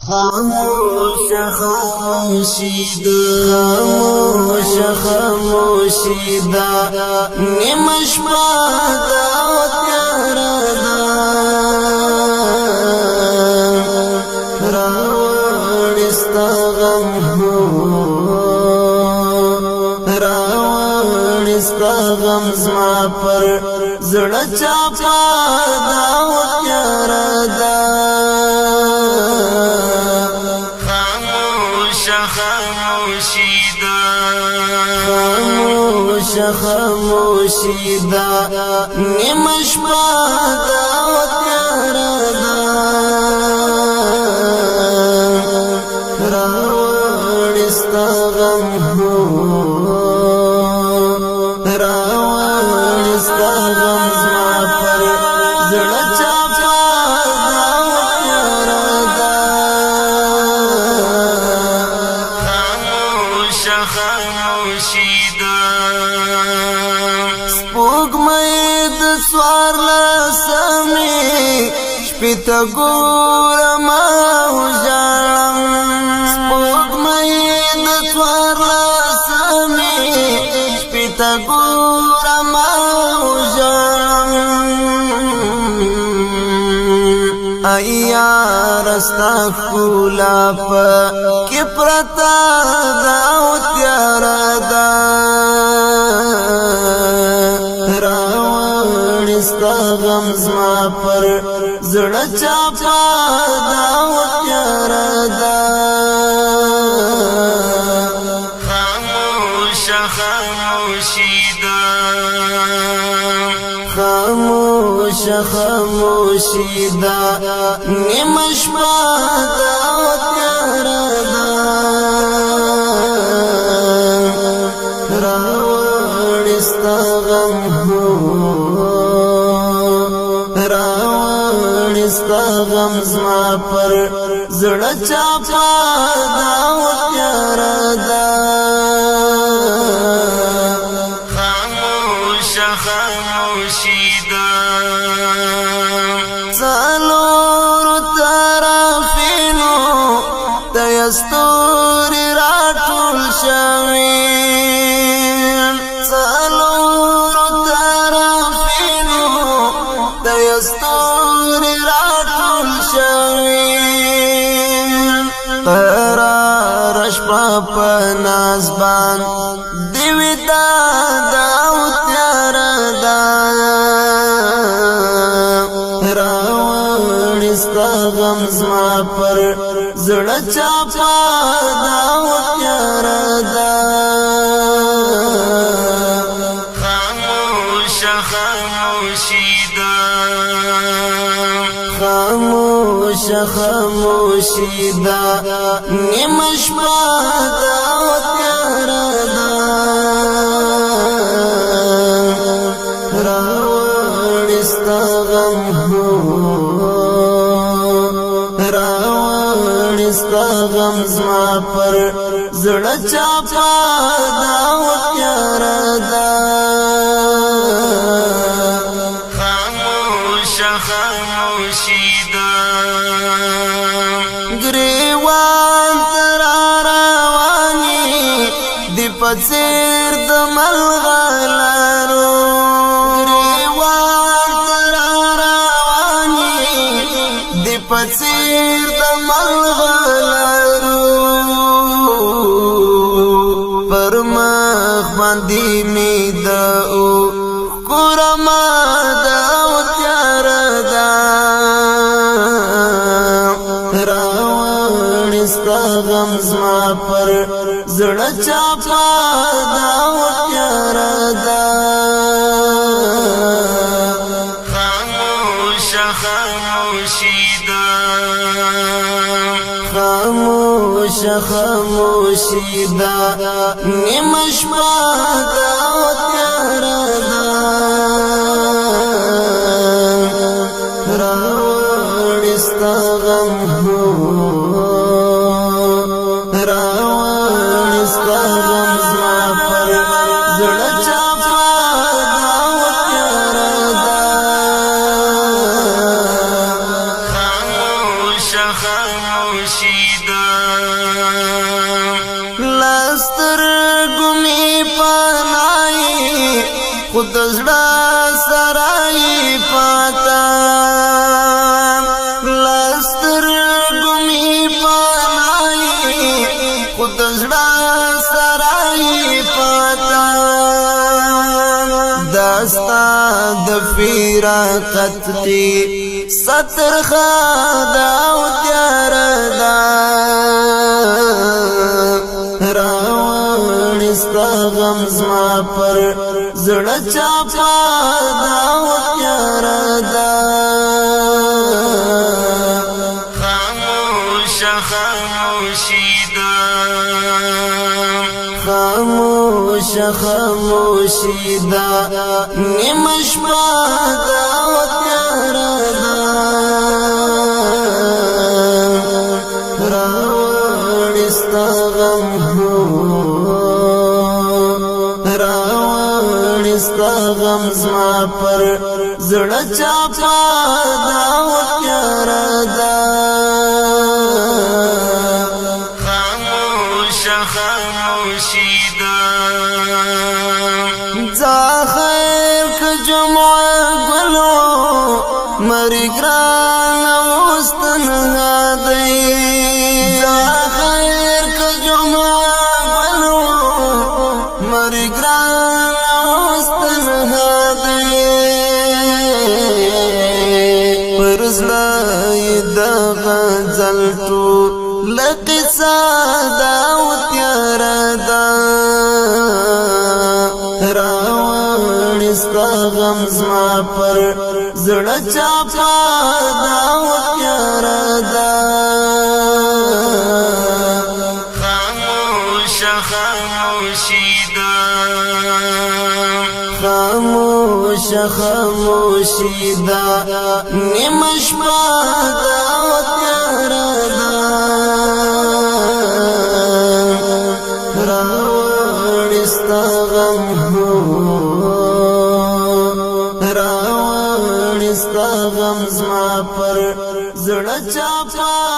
خاموش خاموشی دا خاموشی دا نیمش بادا و تیارا دا راوڑستا غم راوڑستا غم زما پر زڑا چاپا دا و تیارا دا خاموشی دا نیمش بادا و تیارا دا راوڑستا غم راوڑستا غم زما پر زڑا چاپا دا و تیارا دا خاموشی دا سپوږ مې د سوار لسمې شپې ته ګورم او ژاړم سپوږ مې د سوار لسمې شپې ته ګورم او ژاړم ای یار ستا ښکلا پکې پرته ده او تیاره ده راوړستا غم زما پر زړه چاپا ده او تیاره ده خاموشی ده خاموشی دا نیمش بادا و تیارا دا راوڑستا غم راوڑستا غم زما پر زڑا چاپا دا و تیارا دا خاموشی دا څلور طرفینو تیستوري راټول شوي څلور طرفینو تیستوري راټول شوي قرار شپه په ناز باندې وداد او تیاره ده راوړستا غم زما پر زړه چاپا ده او تیاره ده خاموشی ده خاموشی ده نیمش بادا و تیاره ده راوړستا غم راوړستا غم زما پر زړه چاپا ده او تیاره ده خاموشی ده ګریوان تر رواني دی پڅیر د ملغلارو ګریوان تر رواني دی پڅیر د ملغلارو پر مخ باندې می د او کورما د او تیاره ده راوړستا غم زما پر زړه چاپا ده او تیاره ده خاموشی ده خاموشی ده نیمش بادا و تیاره ده راوړستا غم راوړستا غم زما پر زړه چاپا ده او تیاره ده خاموشی لستر گمی پنائی خود زڑا سرائی پاتا لستر گمی پنائی خود زڑا سرائی پاتا داستا دفیرا قطقی ستر خادا و تیار دا راوانستا غم زما پر زڑا چاپا دا و تیار دا خاموش خاموشی دا خاموش خاموشی دا نیمش پادا و تیار دا راوانستا غم راوانستا غم زما پر زڑا چاپا دا و تیار دا خاموش خاموشی دا زا خیر که جمع گلو مری گران وستنها دی زا خیر که جمع گلو مری گران وستنها دی پرزلای دا غزل تو لقصا دا و تیار دا راوانستا غم زما پر زڑا چاپا دا و تیار دا خاموش خاموشی دا خاموش خاموشی دا نیمش پادا و تیار دا راوانستا غم راوانستا غم زما پر زڑا چاپا